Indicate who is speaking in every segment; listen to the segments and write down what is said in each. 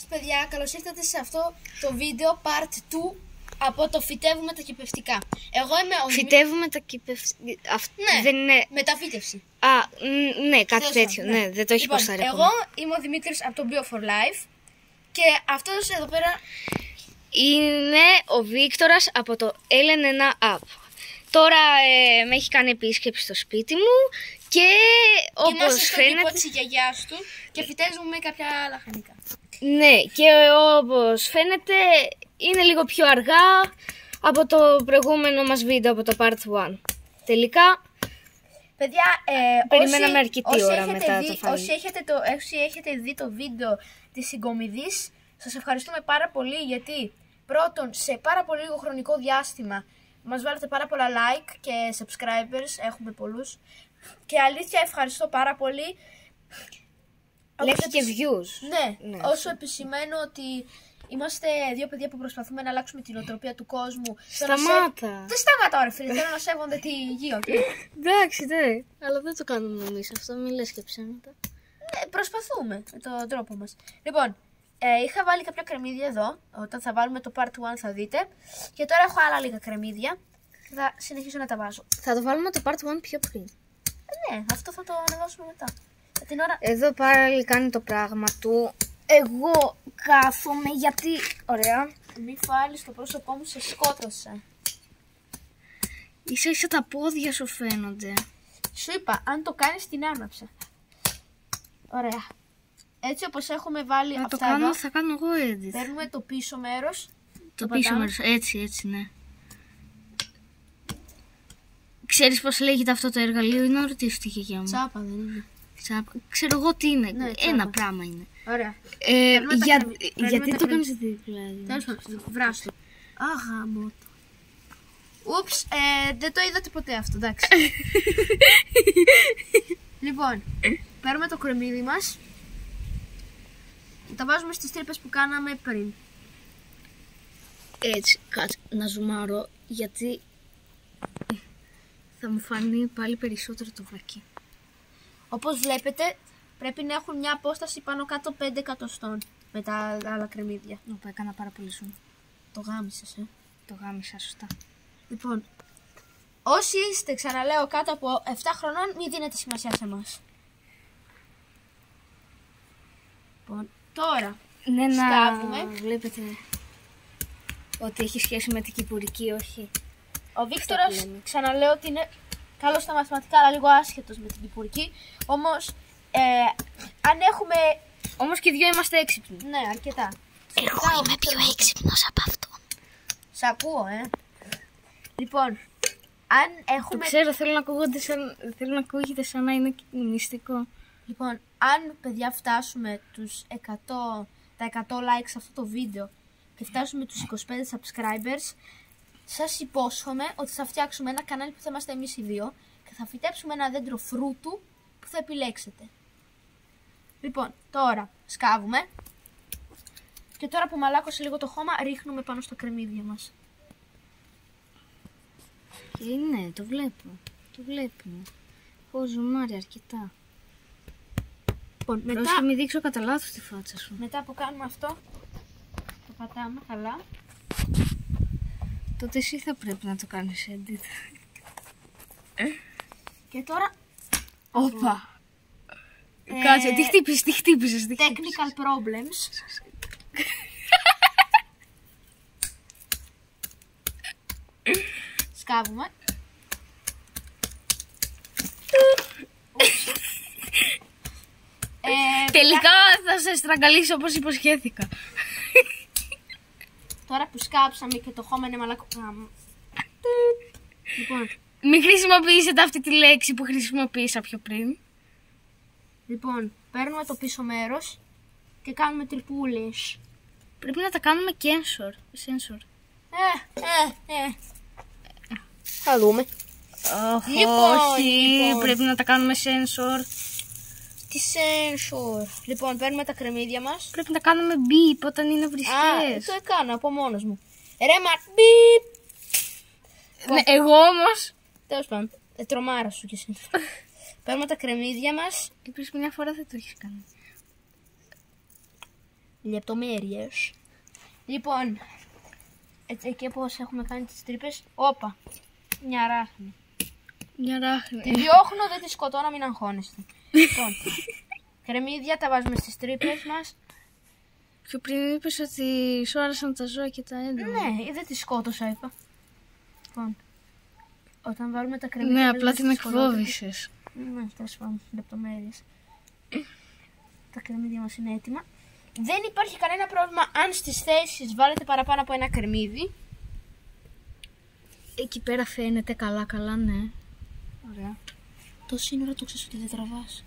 Speaker 1: παιδιά, καλώς ήρθατε σε αυτό το βίντεο part 2 από το φυτεύουμε τα κυπευτικά. Εγώ είμαι ο
Speaker 2: Φυτεύουμε τα κυπευτικά.
Speaker 1: Ναι,
Speaker 2: δεν είναι...
Speaker 1: μεταφύτευση.
Speaker 2: Ναι, κάτι τέτοιο. Ναι, δεν το έχει ποστάρει
Speaker 1: εγώ
Speaker 2: ακόμα.
Speaker 1: είμαι ο Δημήτρης από το Bio for Life και αυτός εδώ πέρα
Speaker 2: είναι ο Βίκτορας από το Ellen1 App. Τώρα με έχει κάνει επίσκεψη στο σπίτι μου και όπως φαίνεται...
Speaker 1: Είμαστε στο κήπο της γιαγιάς του και φυτεύουμε κάποια λαχανικά.
Speaker 2: Ναι, και όπως φαίνεται είναι λίγο πιο αργά από το προηγούμενο μας βίντεο, από το Part 1. Τελικά,
Speaker 1: παιδιά,
Speaker 2: περιμέναμε αρκετή ώρα μετά το φαγητό.
Speaker 1: Όσοι έχετε δει το βίντεο της συγκομιδής, σας ευχαριστούμε πάρα πολύ γιατί πρώτον, σε πάρα πολύ λίγο χρονικό διάστημα μας βάλετε πάρα πολλά like και subscribers, έχουμε πολλούς. Και αλήθεια ευχαριστώ πάρα πολύ.
Speaker 2: Λέξει και views.
Speaker 1: Ναι, όσο επισημαίνω ότι είμαστε δύο παιδιά που προσπαθούμε να αλλάξουμε την οτροπία του κόσμου.
Speaker 2: Σταμάτα!
Speaker 1: Δεν σταμάτα, ρε φίλε, θέλω να σέβονται τη γη, okay?
Speaker 2: Εντάξει, ναι, αλλά δεν το κάνουμε εμείς αυτό, μην λες και ψέματα.
Speaker 1: Ναι, προσπαθούμε με τον τρόπο μας. Λοιπόν, είχα βάλει κάποια κρεμμύδια εδώ, όταν θα βάλουμε το part 1 θα δείτε. Και τώρα έχω άλλα λίγα κρεμμύδια, θα συνεχίσω να τα βάζω.
Speaker 2: Θα το βάλουμε το part 1 πιο πριν.
Speaker 1: Ναι, αυτό θα το ανεβάσουμε μετά. Την ώρα...
Speaker 2: Εδώ πάλι κάνει το πράγμα του. Εγώ κάθομαι γιατί... Ωραία.
Speaker 1: Μη φάλεις το πρόσωπό μου, σε σκότωσα.
Speaker 2: Ίσα ίσα τα πόδια σου φαίνονται.
Speaker 1: Σου είπα, αν το κάνεις την άναψα. Ωραία. Έτσι όπως έχουμε βάλει
Speaker 2: θα
Speaker 1: αυτά
Speaker 2: το κάνω,
Speaker 1: εδώ,
Speaker 2: θα κάνω εγώ edit.
Speaker 1: παίρνουμε το πίσω μέρος.
Speaker 2: Το πίσω μέρος, έτσι, ναι. Ξέρεις πώς λέγεται αυτό το εργαλείο ή να ρωτήσω τη γιαγιά μου?
Speaker 1: Τσάπα δεν είναι.
Speaker 2: Ξέρω εγώ τι είναι.
Speaker 1: Ναι,
Speaker 2: ένα πράγμα είναι.
Speaker 1: Ωραία.
Speaker 2: Γιατί το κάνεις δίπλα?
Speaker 1: Τέλος πάντων, βράστο. Αγαμώτο. Ούψ, δεν το είδατε ποτέ αυτό, εντάξει. Λοιπόν, παίρνουμε το κρεμμύδι μας. Τα βάζουμε στις τρύπες που κάναμε πριν.
Speaker 2: Έτσι, κάτσε να ζουμάρω γιατί θα μου φανεί πάλι περισσότερο το βακί.
Speaker 1: Όπως βλέπετε, πρέπει να έχουν μια απόσταση πάνω κάτω 5 εκατοστών με τα άλλα κρεμμύδια.
Speaker 2: Όπα, έκανα πάρα πολύ zoom.
Speaker 1: Το γάμισες,
Speaker 2: Το γάμισα, σωστά.
Speaker 1: Λοιπόν, όσοι είστε, ξαναλέω, κάτω από 7 χρονών, μην δίνετε σημασία σε εμάς. Λοιπόν, τώρα
Speaker 2: ναι,
Speaker 1: σκάβουμε.
Speaker 2: Βλέπετε ότι έχει σχέση με την κυπουρική, όχι.
Speaker 1: Ο Βίκτορας, ξαναλέω ότι είναι καλός στα μαθηματικά, αλλά λίγο άσχετος με την κυπουρική. Όμως, αν έχουμε...
Speaker 2: Όμως και δυο είμαστε έξυπνοι.
Speaker 1: Ναι, αρκετά.
Speaker 2: Εγώ είμαι πιο έξυπνος από αυτό.
Speaker 1: Σ' ακούω, Λοιπόν, αν έχουμε...
Speaker 2: Το ξέρω, θέλω να ακούγεται σαν να είναι μυστικό.
Speaker 1: Λοιπόν, αν παιδιά φτάσουμε τα 100 likes σε αυτό το βίντεο και φτάσουμε τους 25 subscribers, σας υπόσχομαι ότι θα φτιάξουμε ένα κανάλι που θα είμαστε εμείς οι δύο και θα φυτέψουμε ένα δέντρο φρούτου που θα επιλέξετε. Λοιπόν, τώρα σκάβουμε και τώρα που μαλάκωσε λίγο το χώμα ρίχνουμε πάνω στα κρεμμύδια μας.
Speaker 2: Ναι, το βλέπουμε. Έχω ζουμάρει αρκετά.
Speaker 1: Λοιπόν,
Speaker 2: μετά... μην δείξω κατά λάθος τη φάτσα σου.
Speaker 1: Μετά που κάνουμε αυτό, το πατάμε καλά.
Speaker 2: Τότε εσύ θα πρέπει να το κάνεις edit.
Speaker 1: Και τώρα...
Speaker 2: Όπα! Κάτσε, τι χτύπησες.
Speaker 1: Technical problems. Σκάβουμε.
Speaker 2: Τελικά θα σε στραγγαλίσω όπως υποσχέθηκα.
Speaker 1: Τώρα που σκάψαμε και το χώμα είναι μαλακό. Λοιπόν,
Speaker 2: μην χρησιμοποιήσετε αυτή τη λέξη που χρησιμοποίησα πιο πριν.
Speaker 1: Λοιπόν, παίρνουμε το πίσω μέρος και κάνουμε τρυπούλες.
Speaker 2: Πρέπει να τα κάνουμε και sensor.
Speaker 1: Θα δούμε.
Speaker 2: Λοιπόν, πρέπει να τα κάνουμε sensor.
Speaker 1: Τι sensor? Λοιπόν, παίρνουμε τα κρεμμύδια μας.
Speaker 2: Πρέπει να κάνουμε beep όταν είναι βρισχές.
Speaker 1: Το έκανα από μόνος μου. Ρε μα beep.
Speaker 2: Ναι, εγώ όμως.
Speaker 1: Τέλος πάντων, τρομάρα σου κι εσύ. Παίρνουμε τα κρεμμύδια μας.
Speaker 2: Ελπίζω μια φορά δεν το έχεις κάνει.
Speaker 1: λεπτομέρειες. Λοιπόν, εκεί όπως έχουμε κάνει τις τρύπες, όπα, μια ράχνη.
Speaker 2: Μια ράχνη.
Speaker 1: Τη διώχνω, δεν τη σκοτώνω, μην αγχώνεστε. Λοιπόν, κρεμμύδια τα βάζουμε στις τρύπες μας.
Speaker 2: Πιο πριν είπες ότι σου άρεσαν τα ζώα και τα έντομα.
Speaker 1: Ναι, δεν τη σκότωσα, είπα. Λοιπόν, όταν βάλουμε τα κρεμμύδια...
Speaker 2: Ναι, απλά την εκφόβησες.
Speaker 1: Ναι, τέλος πάντων, λεπτομέρειες. Τα κρεμμύδια μας είναι έτοιμα. Δεν υπάρχει κανένα πρόβλημα αν στις θέσεις βάλετε παραπάνω από ένα κρεμμύδι.
Speaker 2: Εκεί πέρα φαίνεται καλά, ναι.
Speaker 1: Ωραία. Το σύνορα το ξέρεις ότι δεν τραβάς.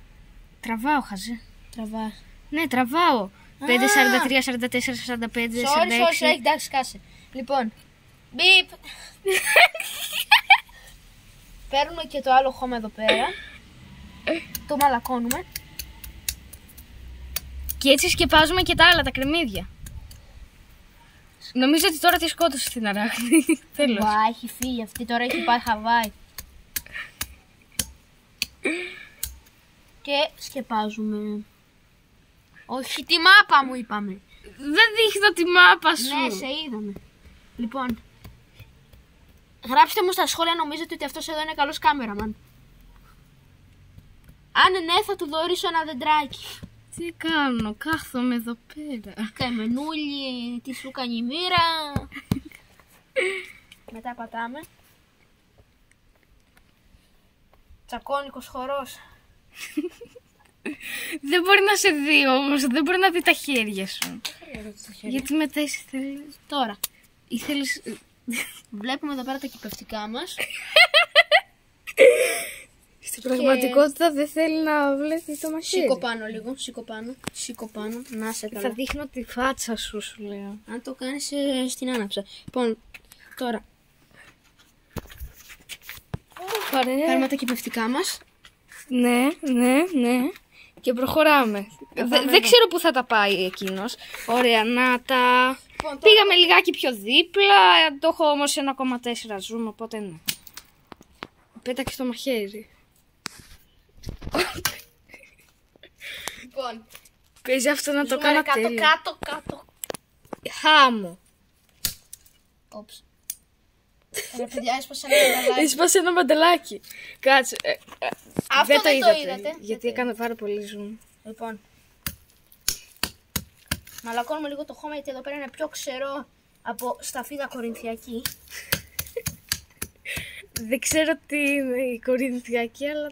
Speaker 2: Τραβάω, χαζέ.
Speaker 1: Τραβάς.
Speaker 2: Ναι, τραβάω. 5, 43, 44, 45, 46.
Speaker 1: Όχι, εντάξει, κάσε. Λοιπόν, μπιπ. Παίρνουμε και το άλλο χώμα εδώ πέρα. Το μαλακώνουμε.
Speaker 2: Και έτσι σκεπάζουμε και τα άλλα, τα κρεμμύδια. Νομίζω ότι τώρα τη σκότωσε την αράχνη. Τέλος.
Speaker 1: Μπα, έχει φύγει αυτή, τώρα έχει πάει Χαβάη. Και σκεπάζουμε. Όχι, τη μάπα μου είπαμε.
Speaker 2: Δεν δείχνω τη μάπα σου.
Speaker 1: Ναι, σε είδαμε. Λοιπόν, γράψτε μου στα σχόλια, νομίζετε ότι αυτός εδώ είναι καλός κάμεραμαν. Αν ναι, θα του δωρήσω ένα δεντράκι.
Speaker 2: Τι κάνω, κάθομαι εδώ πέρα.
Speaker 1: Καημενούλη, τι σου κάνει η μοίρα. Μετά πατάμε. Τσακώνικος χορός.
Speaker 2: Δεν μπορεί να σε δει όμως, δεν μπορεί να δει τα χέρια σου. Γιατί μετά εσύ θέλεις...
Speaker 1: Τώρα,
Speaker 2: Ήθελες...
Speaker 1: βλέπουμε εδώ πέρα τα κυπευτικά μας.
Speaker 2: Στην πραγματικότητα δεν θέλει να βλέπει το μαχαίρι.
Speaker 1: Σήκω πάνω λίγο, σήκω πάνω, να σε καλά.
Speaker 2: Θα δείχνω τη φάτσα σου, σου λέω.
Speaker 1: Αν το κάνεις στην άναψα. Λοιπόν, τώρα, παίρνουμε τα κυπευτικά μας.
Speaker 2: Ναι. Και προχωράμε. Δεν ξέρω πού θα τα πάει εκείνος. Ωραία, να τα...
Speaker 1: Λοιπόν,
Speaker 2: Πήγαμε λιγάκι πιο δίπλα. Το έχω όμως 1,4 zoom, οπότε ναι. Πέταξε το μαχαίρι.
Speaker 1: Λοιπόν,
Speaker 2: Παίζει αυτό να το κάνω τέλειο.
Speaker 1: κάτω.
Speaker 2: Χάμω.
Speaker 1: Όψ. Ρε παιδιά, έσπασα ένα μανταλάκι.
Speaker 2: Έσπασε ένα μαντελάκι. Κάτσε.
Speaker 1: Αυτό δεν το είδατε.
Speaker 2: Γιατί
Speaker 1: Δεν το
Speaker 2: έκανε πάρα πολύ zoom.
Speaker 1: Λοιπόν, μαλακώνουμε λίγο το χώμα γιατί εδώ πέρα είναι πιο ξερό από σταφίδα κορινθιακή.
Speaker 2: Δεν ξέρω τι είναι η κορινθιακή, αλλά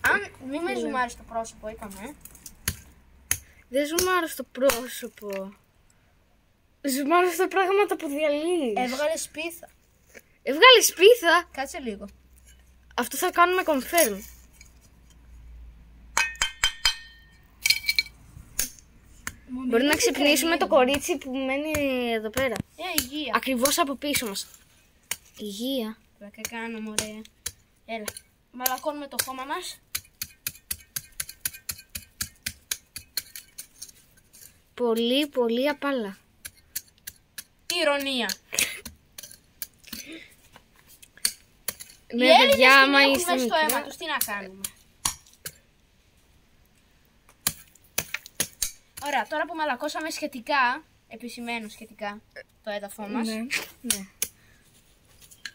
Speaker 1: Αν μη με ζουμάρεις το πρόσωπο, είπαμε.
Speaker 2: δεν ζουμάρω στο πρόσωπο. Ζουμάρω στα πράγματα που διαλύεις.
Speaker 1: Έβγαλε σπίθα.
Speaker 2: Έβγαλε σπίθα.
Speaker 1: Κάτσε λίγο.
Speaker 2: Αυτό θα κάνουμε confirm. Μπορεί να ξυπνήσουμε το κορίτσι που μένει εδώ πέρα.
Speaker 1: Υγεία.
Speaker 2: Ακριβώς από πίσω μας. Υγεία.
Speaker 1: Θα κάνουμε ωραία. Έλα. Μαλακώνουμε το χώμα μας.
Speaker 2: Πολύ, πολύ απάλα.
Speaker 1: Ηρωνία.
Speaker 2: Ναι,
Speaker 1: Οι Έλληνες
Speaker 2: παιδιά,
Speaker 1: την
Speaker 2: άμα
Speaker 1: έχουν
Speaker 2: είστε
Speaker 1: μέσα στο αίμα
Speaker 2: μικρά...
Speaker 1: τους, τι να κάνουμε. Ωραία, τώρα που μαλακώσαμε σχετικά, επισημαίνω σχετικά το έδαφο μας,
Speaker 2: Ναι.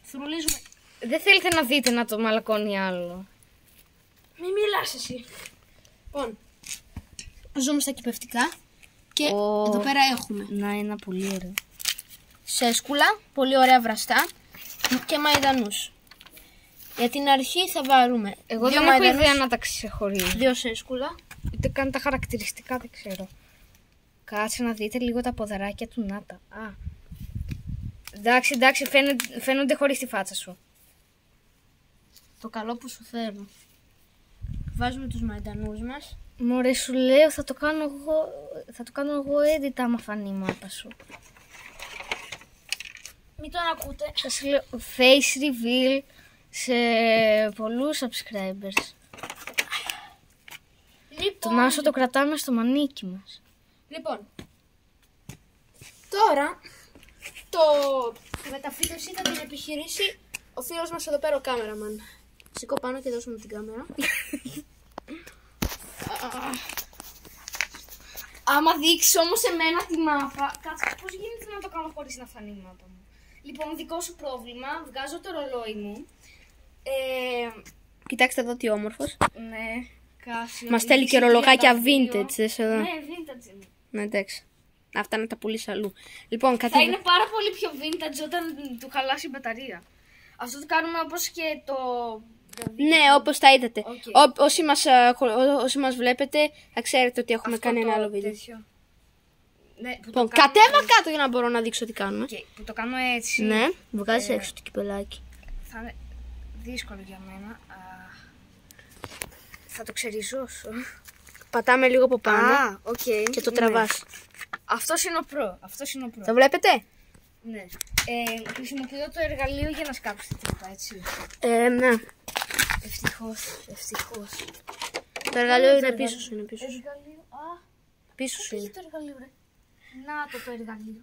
Speaker 1: θρουλίζουμε.
Speaker 2: Δεν θέλετε να δείτε να το μαλακώνει άλλο.
Speaker 1: Μη μιλάς εσύ. Λοιπόν, ζούμε στα κυπευτικά και εδώ πέρα έχουμε
Speaker 2: Να, ένα πολύ ωραίο.
Speaker 1: σέσκουλα, πολύ ωραία βραστά και μαϊδανούς. Για την αρχή θα βάλουμε
Speaker 2: Εγώ
Speaker 1: δύο
Speaker 2: δεν έχω
Speaker 1: μαϊδανούς,
Speaker 2: ιδέα να τα ξεχωρίζω.
Speaker 1: δύο σέσκουλα.
Speaker 2: Ούτε καν τα χαρακτηριστικά δεν ξέρω. Κάτσε να δείτε λίγο τα ποδαράκια του Νάτα. Α. Εντάξει, φαίνονται χωρίς τη φάτσα σου.
Speaker 1: Το καλό που σου θέλω. Βάζουμε τους μαϊντανούς μας.
Speaker 2: Μωρέ, σου λέω, θα το κάνω εγώ edit άμα φανεί η μάπα σου.
Speaker 1: Μην τον ακούτε.
Speaker 2: Σας λέω face reveal σε πολλούς subscribers. Το Νάσο το κρατάμε στο μανίκι μας.
Speaker 1: Λοιπόν, τώρα το μεταφύτωση θα την επιχειρήσει ο φίλος μας εδώ πέρα, ο κάμεραμαν. Σηκώ πάνω και δώσουμε την κάμερα.
Speaker 2: Άμα δείξει όμως εμένα τη μάπα. Κάτσε, πώς γίνεται να το κάνω χωρίς να φανεί η μάπα μου. Λοιπόν, δικό σου πρόβλημα. Βγάζω το ρολόι μου.
Speaker 3: Κοιτάξτε εδώ τι όμορφος.
Speaker 2: Ναι, Casio.
Speaker 3: Μας στέλνει και ρολογάκια vintage, δες εδώ.
Speaker 2: Ναι, vintage είναι.
Speaker 3: Ναι, εντάξει. Αυτά να τα πουλήσει αλλού. Λοιπόν,
Speaker 2: Θα είναι πάρα πολύ πιο vintage όταν του χαλάσει η μπαταρία. Αυτό το κάνουμε όπως και το...
Speaker 3: Ναι, όπως τα είδατε.
Speaker 2: Okay.
Speaker 3: Όσοι μας βλέπετε, θα ξέρετε ότι έχουμε κάνει ένα άλλο βίντεο.
Speaker 2: Ναι,
Speaker 3: Λοιπόν, κατέβα κάτω για να μπορώ να δείξω τι κάνουμε.
Speaker 2: Okay, που το κάνω έτσι.
Speaker 3: Ναι, βγάζεις έξω το κυπελάκι.
Speaker 2: Θα είναι δύσκολο για μένα. Θα το ξεριζώσω.
Speaker 3: Πατάμε λίγο από πάνω
Speaker 2: okay.
Speaker 3: Και το τραβάς.
Speaker 2: Αυτός είναι ο προ.
Speaker 3: Το βλέπετε?
Speaker 2: Ναι. Χρησιμοποιώ το εργαλείο για να σκάψω την τρύπα, έτσι.
Speaker 3: Ναι.
Speaker 2: Ευτυχώς.
Speaker 3: Το εργαλείο είναι πίσω σου.
Speaker 2: Εργαλείο.
Speaker 3: Πίσω σου είναι.
Speaker 2: Το εργαλείο, ρε. Να το εργαλείο.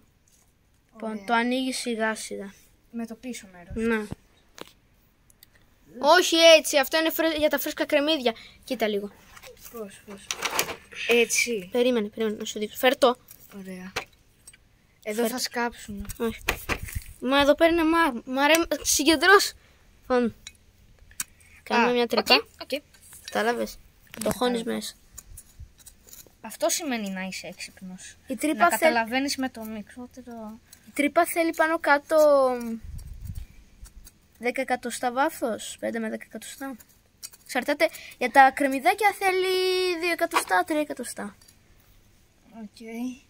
Speaker 3: Λοιπόν, το ανοίγει σιγά σιγά.
Speaker 2: Με το πίσω μέρος.
Speaker 3: Ναι. Όχι έτσι, αυτό είναι για τα φρέσκα κρεμμύδια. Κοίτα λίγο.
Speaker 2: Πώς. Έτσι.
Speaker 3: Περίμενε να σου δείξω. Φέρ' το.
Speaker 2: Ωραία. Εδώ θα σκάψουμε.
Speaker 3: Όχι. Μα εδώ πέρα είναι συγκεντρώσου. Λοιπόν. Κάνουμε μια τρύπα.
Speaker 2: Okay.
Speaker 3: Κατάλαβες. Το χώνεις μέσα.
Speaker 2: Αυτό σημαίνει να είσαι έξυπνος.
Speaker 3: Η τρύπα
Speaker 2: καταλαβαίνεις με το μικρότερο...
Speaker 3: Η τρύπα θέλει πάνω κάτω 10 εκατοστά βάθος. 5 με 10 εκατοστά. Εξαρτάται. Για τα κρεμμυδάκια θέλει 2 εκατοστά, 3 εκατοστά.
Speaker 2: Okay.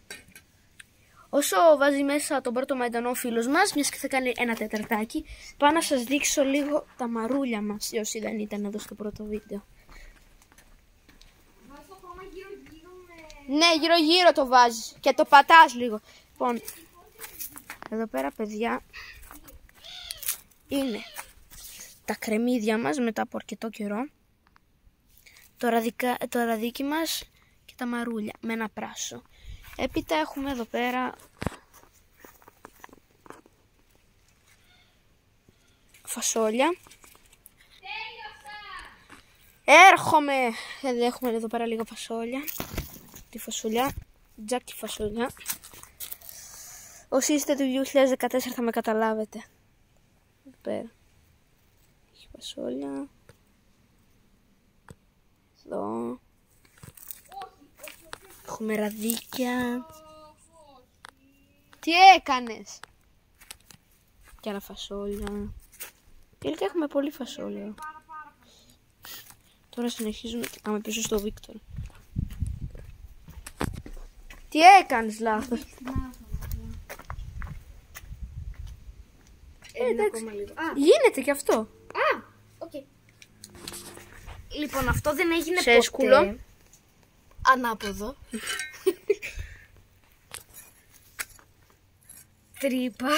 Speaker 3: Όσο βάζει μέσα τον πρώτο μαϊντανό φίλος μας, μιας και θα κάνει ένα τεταρτάκι, πάω να σας δείξω λίγο τα μαρούλια μας, όσοι δεν ήταν εδώ στο πρώτο βίντεο. Ναι, γύρω-γύρω το βάζεις και το πατάς λίγο. Λοιπόν, εδώ πέρα, παιδιά, είναι τα κρεμμύδια μας μετά από αρκετό καιρό, το ραδίκι μας και τα μαρούλια με ένα πράσο. Έπειτα έχουμε εδώ πέρα φασόλια. Έρχομαι! Έχουμε εδώ πέρα λίγο φασόλια. Τη φασολιά, τζάκι φασολιά. Όσοι είστε του 2014 θα με καταλάβετε. Εδώ πέρα. Έχει φασόλια. Εδώ. Έχουμε ραδίκια. Τι έκανες? Και άλλα φασόλια. Τελικά έχουμε πολύ φασόλια. Τώρα συνεχίζουμε και πάμε πίσω στο Βίκτορ. Τι έκανες λάθος? Γίνεται και αυτό.
Speaker 2: Okay. Λοιπόν, αυτό δεν έγινε
Speaker 3: σέσκουλο.
Speaker 2: ποτέ. Ανάποδο. Τρύπα.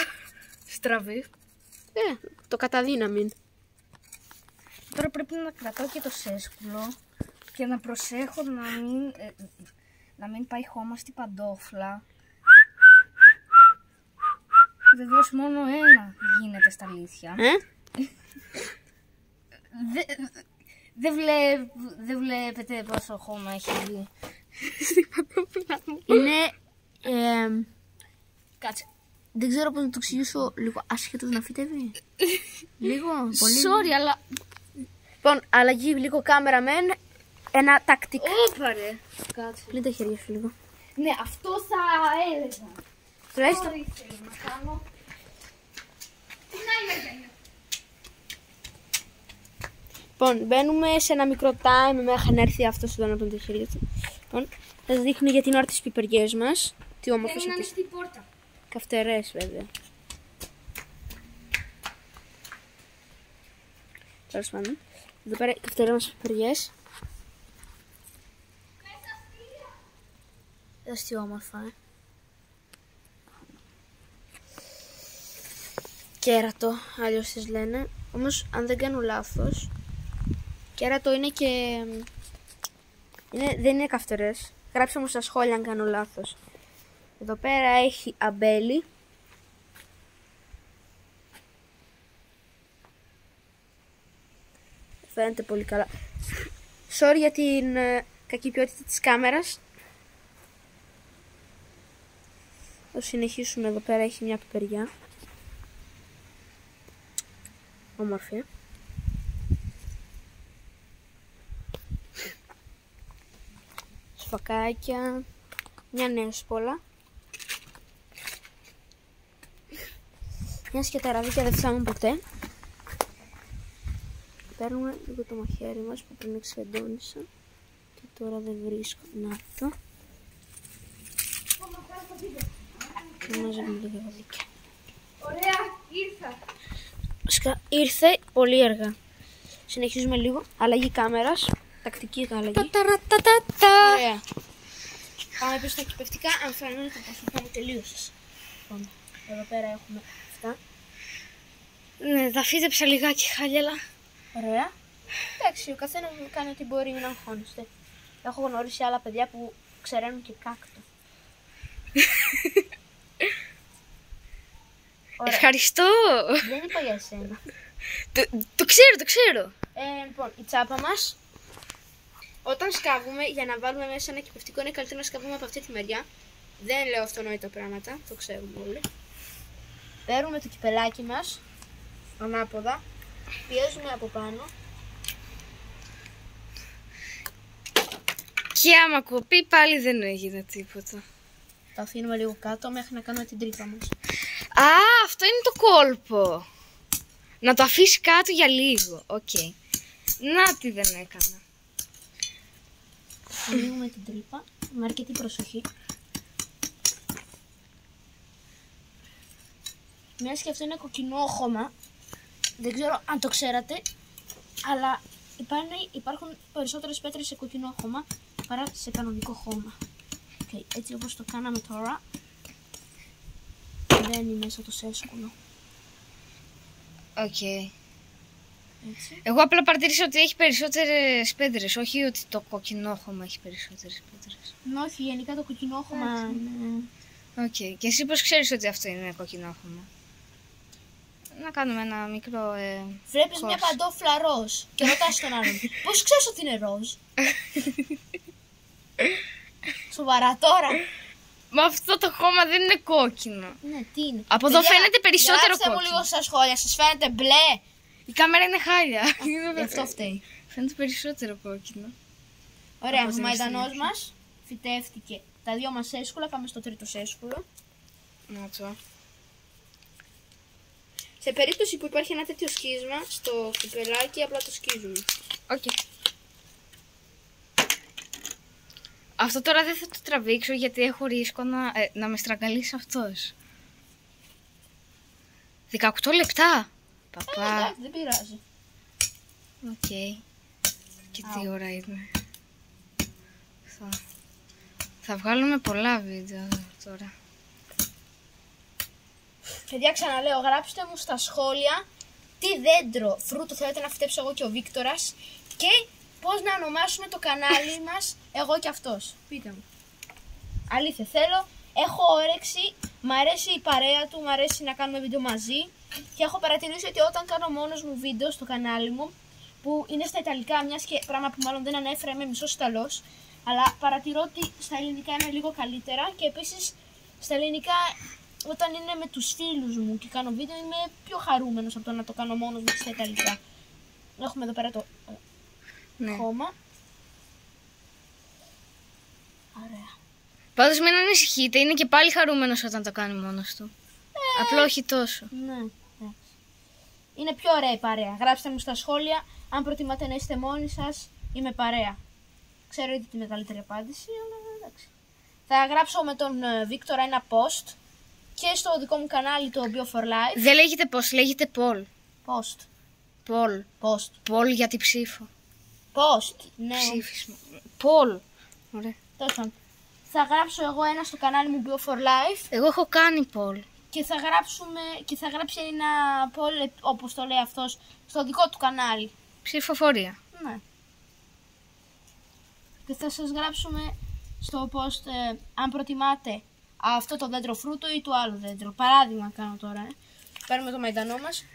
Speaker 2: Στραβή.
Speaker 3: Το καταδύναμη.
Speaker 2: Τώρα πρέπει να κρατάω και το σέσκουλο και να προσέχω να μην πάει χώμα στη παντόφλα. Βεβαίως μόνο ένα γίνεται στα αλήθεια. Δεν βλέπετε πόσο χώμα έχει βγει στην παντόφλα μου.
Speaker 3: Είναι...
Speaker 2: Κάτσε.
Speaker 3: Δεν ξέρω πώς να το εξηγήσω λίγο άσχετος να φυτεύει. Λίγο, πολύ.
Speaker 2: Sorry, αλλά...
Speaker 3: Λοιπόν, αλλαγή λίγο κάμεραμεν. Ένα τακτικό.
Speaker 2: Όπα ρε. Κάτσε.
Speaker 3: Πλύνει τα χέρια σου λίγο.
Speaker 2: Ναι, αυτό θα έλεγα.
Speaker 3: Τουλάχιστον.
Speaker 2: Sorry, θέλω να κάνω. Να είμαι.
Speaker 3: Λοιπόν, μπαίνουμε σε ένα μικρό time μέχρι να έρθει αυτός εδώ να πλύνει τα χέρια του. Λοιπόν, θα σας δείχνω για την ώρα τις πιπεριές μας. Τι όμορφες
Speaker 2: είναι
Speaker 3: αυτές.
Speaker 2: ανοιχτή η πόρτα.
Speaker 3: Καυτερές βέβαια. Τέλος πάντων. Εδώ πέρα οι καυτερές μας πιπεριές. Δες τι όμορφα, Κέρατο, αλλιώς τις λένε. Όμως, αν δεν κάνω λάθος, κέρατο είναι και... δεν είναι καυτερές. Γράψτε μου στα σχόλια αν κάνω λάθος. Εδώ πέρα έχει αμπέλι. Φαίνεται πολύ καλά. Sorry για την κακή ποιότητα της κάμερας. Θα συνεχίσουμε εδώ πέρα, έχει μια πιπεριά. Όμορφη. Σφακάκια. Μια νέα σπόλα. Μιας και τα ραβίκια δεν φτάνουν ποτέ. Παίρνουμε λίγο το μαχαίρι μας που πριν εξφεντώνησα. Και τώρα δεν βρίσκω. Να το. Και μαζεύουμε λίγο ραβίκια.
Speaker 2: Ωραία, ήρθα.
Speaker 3: Ήρθε πολύ αργά. Συνεχίζουμε λίγο. Αλλαγή κάμερας. Τακτική αλλαγή. Ωραία. Πάμε πίσω στα κυπευτικά. Αν φαίνεται πως θα πάμε τελείωσες. Λοιπόν, εδώ πέρα έχουμε αυτά.
Speaker 2: Ναι, τα φύτεψα λιγάκι χάλια.
Speaker 3: Ωραία. Εντάξει, ο καθένας κάνει ό,τι μπορεί, μην αγχώνεστε. Έχω γνωρίσει άλλα παιδιά που ξεραίνουν και κάκτο. Ωραία.
Speaker 2: Ευχαριστώ.
Speaker 3: Δεν είπα για εσένα.
Speaker 2: Το ξέρω.
Speaker 3: Λοιπόν, η τσάπα μας, όταν σκάβουμε, για να βάλουμε μέσα ένα κυπευτικό, είναι καλύτερο να σκάβουμε από αυτή τη μεριά. Δεν λέω αυτονόητα πράγματα, το ξέρουμε όλοι. Παίρνουμε το κυπελάκι μας, ανάποδα, πιέζουμε από πάνω.
Speaker 2: Και άμα κοπεί πάλι δεν έγινε τίποτα.
Speaker 3: Το αφήνουμε λίγο κάτω μέχρι να κάνουμε την τρύπα μας.
Speaker 2: Α, αυτό είναι το κόλπο. Να το αφήσει κάτω για λίγο. Οκ. Να τι δεν έκανα.
Speaker 3: Ανοίγουμε την τρύπα με αρκετή προσοχή. Μιας και αυτό είναι κοκκινόχωμα, δεν ξέρω αν το ξέρατε, αλλά υπάρχουν περισσότερες πέτρες σε κοκκινόχωμα παρά σε κανονικό χώμα. Okay, έτσι όπως το κάναμε τώρα, μπαίνει μέσα το σέσκουλο.
Speaker 2: Οκ.
Speaker 3: Έτσι.
Speaker 2: Εγώ απλά παρατήρησα ότι έχει περισσότερες πέτρες, όχι ότι το κοκκινόχωμα έχει περισσότερες πέτρες.
Speaker 3: Όχι, γενικά το κοκκινόχωμα είναι...
Speaker 2: Οκ. Και εσύ πώς ξέρεις ότι αυτό είναι κοκκινόχωμα? Να κάνουμε ένα μικρό...
Speaker 3: Βλέπεις
Speaker 2: course.
Speaker 3: μια παντόφλα ροζ και ρωτάς τον άλλον, πώς ξέρεις ότι είναι ροζ? Σοβαρά τώρα?
Speaker 2: Μα αυτό το χώμα δεν είναι κόκκινο.
Speaker 3: Ναι, τι είναι?
Speaker 2: Από εδώ φαίνεται περισσότερο
Speaker 3: γράψτε μου
Speaker 2: κόκκινο.
Speaker 3: λίγο στα σχόλια, σας φαίνεται μπλε?
Speaker 2: Η κάμερα είναι χάλια.
Speaker 3: Αυτό φταίει.
Speaker 2: Φαίνεται περισσότερο κόκκινο.
Speaker 3: Ωραία,
Speaker 2: Όπως
Speaker 3: ο
Speaker 2: είναι στην
Speaker 3: μαϊντανός
Speaker 2: αρχή.
Speaker 3: μας φυτεύτηκε τα δύο μας σέσκουλα, πάμε στο τρίτο σέσκουλο.
Speaker 2: Να το.
Speaker 3: Σε περίπτωση που υπάρχει ένα τέτοιο σκίσμα στο κυπελάκι, απλά το σκίζουμε.
Speaker 2: Οκ. Αυτό τώρα δεν θα το τραβήξω γιατί έχω ρίσκο να με στραγγαλίσει αυτός. 18 λεπτά. Παπά.
Speaker 3: Εντάξει, δεν πειράζει.
Speaker 2: Οκ. Και τι ώρα είναι. Θα βγάλουμε πολλά βίντεο τώρα.
Speaker 3: Παιδιά, ξαναλέω, γράψτε μου στα σχόλια τι δέντρο φρούτο θέλετε να φυτέψω εγώ και ο Βίκτορας και πώς να ονομάσουμε το κανάλι μας εγώ και αυτός. Πείτε μου. Αλήθεια, θέλω, έχω όρεξη, μ' αρέσει η παρέα του, μ' αρέσει να κάνουμε βίντεο μαζί και έχω παρατηρήσει ότι όταν κάνω μόνος μου βίντεο στο κανάλι μου, που είναι στα Ιταλικά, μιας και πράγμα που μάλλον δεν ανέφερα, είμαι μισός Ιταλός, αλλά παρατηρώ ότι στα ελληνικά είμαι λίγο καλύτερα και επίσης στα ελληνικά όταν είναι με τους φίλους μου και κάνω βίντεο είμαι πιο χαρούμενος από το να το κάνω μόνος μου στα Ιταλικά. Έχουμε εδώ πέρα το χώμα. Ωραία.
Speaker 2: Πάντως μην ανησυχείτε, είναι και πάλι χαρούμενος όταν το κάνει μόνος του. Απλά όχι τόσο.
Speaker 3: Ναι, εντάξει. Είναι πιο ωραία η παρέα. Γράψτε μου στα σχόλια αν προτιμάτε να είστε μόνοι σας ή με παρέα. Ξέρω ήδη τη μεγαλύτερη απάντηση, αλλά εντάξει. Θα γράψω με τον Βίκτορα ένα post και στο δικό μου κανάλι το Bio for Life.
Speaker 2: Δεν λέγεται πώς, λέγεται Paul.
Speaker 3: Post.
Speaker 2: Paul.
Speaker 3: Post.
Speaker 2: Paul για τη ψήφο.
Speaker 3: Post. Ναι.
Speaker 2: Ψήφισμα. Paul. Ωραία.
Speaker 3: Τέλος πάντων. Θα γράψω εγώ ένα στο κανάλι μου Bio for Life
Speaker 2: Εγώ έχω κάνει Paul.
Speaker 3: και θα γράψει ένα poll, όπως το λέει αυτός, στο δικό του κανάλι.
Speaker 2: Ψηφοφορία.
Speaker 3: Ναι. Και θα σας γράψουμε στο post αν προτιμάτε αυτό το δέντρο φρούτο ή το άλλο δέντρο. Παράδειγμα κάνω τώρα. Παίρνουμε το μαϊντανό μας.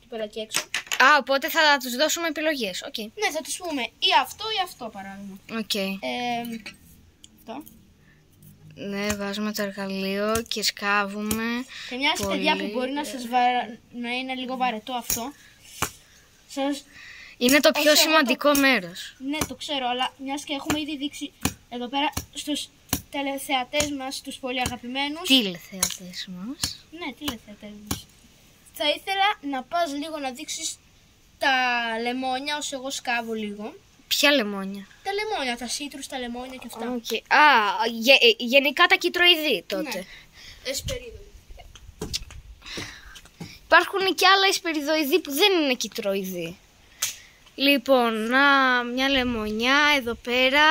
Speaker 3: Και πέρα και έξω.
Speaker 2: Α, οπότε θα τους δώσουμε επιλογές. Οκ.
Speaker 3: Ναι, θα τους πούμε ή αυτό ή αυτό παράδειγμα.
Speaker 2: Οκ.
Speaker 3: Αυτό.
Speaker 2: Ναι, βάζουμε το εργαλείο και σκάβουμε.
Speaker 1: Και μια παιδιά που μπορεί να είναι λίγο βαρετό αυτό.
Speaker 2: Είναι το πιο σημαντικό μέρος.
Speaker 1: Ναι, το ξέρω, αλλά μιας και έχουμε ήδη δείξει εδώ πέρα στους τηλεθεατές μας, τους πολύ αγαπημένους.
Speaker 2: Τηλεθεατές μας.
Speaker 1: Ναι, τηλεθεατές μας. Θα ήθελα να πας λίγο να δείξεις τα λεμόνια όσο εγώ σκάβω λίγο.
Speaker 2: Ποια λεμόνια?
Speaker 1: Τα λεμόνια, τα σίτρους, τα λεμόνια και αυτά.
Speaker 2: Okay. Γενικά τα κυτροειδή τότε.
Speaker 1: Ναι. Εσπερίδοειδή.
Speaker 2: Υπάρχουν και άλλα εσπεριδοειδή που δεν είναι κυτροειδή. Λοιπόν, μια λεμονιά εδώ πέρα.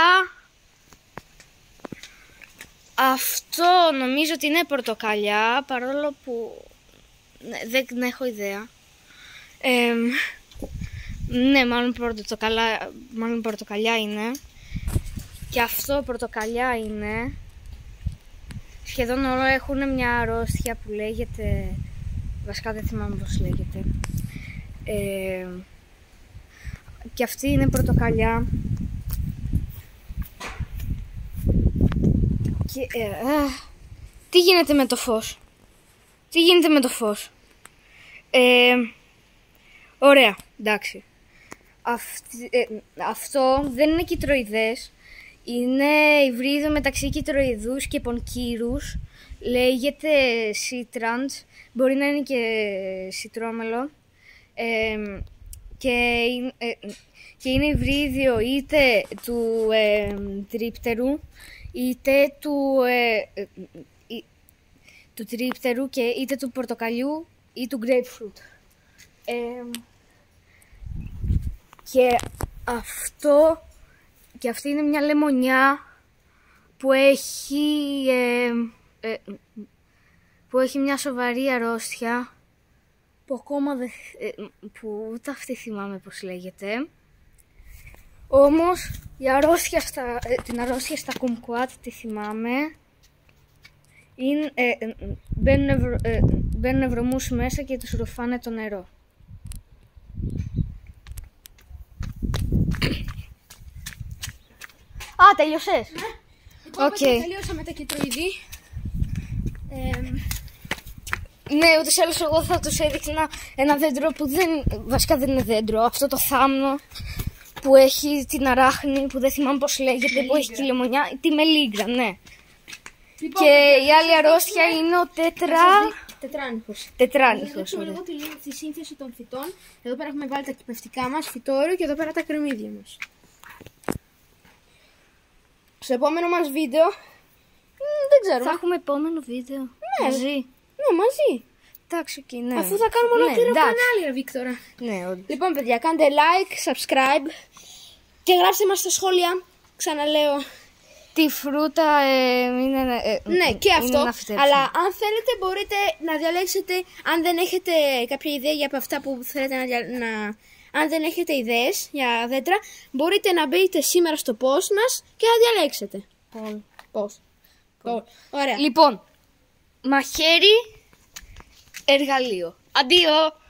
Speaker 2: Αυτό νομίζω ότι είναι πορτοκαλιά, παρόλο που δεν έχω ιδέα. Ναι, μάλλον πορτοκαλιά είναι. Και αυτό πορτοκαλιά είναι. Σχεδόν όλα έχουν μια αρρώστια που λέγεται... Βασικά δεν θυμάμαι πώς λέγεται. Και αυτή είναι πορτοκαλιά. Και, τι γίνεται με το φως? Τι γίνεται με το φως? Ωραία, εντάξει. Αυτό δεν είναι κυτροειδές. Είναι υβρίδιο μεταξύ κυτροειδούς και πονκύρους. Λέγεται citrans. Μπορεί να είναι και σιτρόμελο. Και είναι υβρίδιο είτε του τρίπτερου είτε του τρίπτερου και είτε του πορτοκαλιού ή του grapefruit. Και αυτή είναι μια λεμονιά που έχει μια σοβαρή αρρώστια που ακόμα που ούτε αυτή θυμάμαι πώς λέγεται. Όμως την αρρώστια στα κουμκουάτ τη θυμάμαι. Μπαίνουν βρωμούς μέσα και τους ρουφάνε το νερό. Τελειώσες?
Speaker 1: Λοιπόν, τελειώσαμε τα κυτροειδή.
Speaker 2: Ναι, ούτως ή άλλως εγώ θα τους έδειχνα ένα δέντρο που βασικά δεν είναι δέντρο. Αυτό το θάμνο που έχει την αράχνη, που δεν θυμάμαι πώς λέγεται, που έχει τη λεμονιά, τη μελίγρα, ναι. Λοιπόν, και η άλλη αρρώστια είναι ο τετράνιχος.
Speaker 1: Να λίγο τη σύνθεση των φυτών. Εδώ πέρα έχουμε βάλει τα κυπευτικά μας, φυτόριο, και εδώ πέρα τα κρεμμύδια μας. Στο επόμενο μας βίντεο, δεν ξέρω.
Speaker 2: Θα έχουμε επόμενο βίντεο μαζί.
Speaker 1: Ναι, μαζί.
Speaker 2: Εντάξει, okay, ναι.
Speaker 1: Αφού θα κάνουμε ολόκληρο κανάλι, ρε Βίκτορα.
Speaker 2: Ναι, όντως.
Speaker 1: Λοιπόν, παιδιά, κάντε like, subscribe και γράψτε μας στα σχόλια. Ξαναλέω.
Speaker 2: Τι φρούτα είναι.
Speaker 1: Ναι, και αυτό.
Speaker 2: Αλλά
Speaker 1: αν θέλετε, μπορείτε να διαλέξετε. Αν δεν έχετε κάποια ιδέα για αυτά που θέλετε αν δεν έχετε ιδέες για δέντρα, μπορείτε να μπείτε σήμερα στο post μας και να διαλέξετε. Πώς. Ωραία.
Speaker 2: Λοιπόν, μαχαίρι, εργαλείο. Αντίο!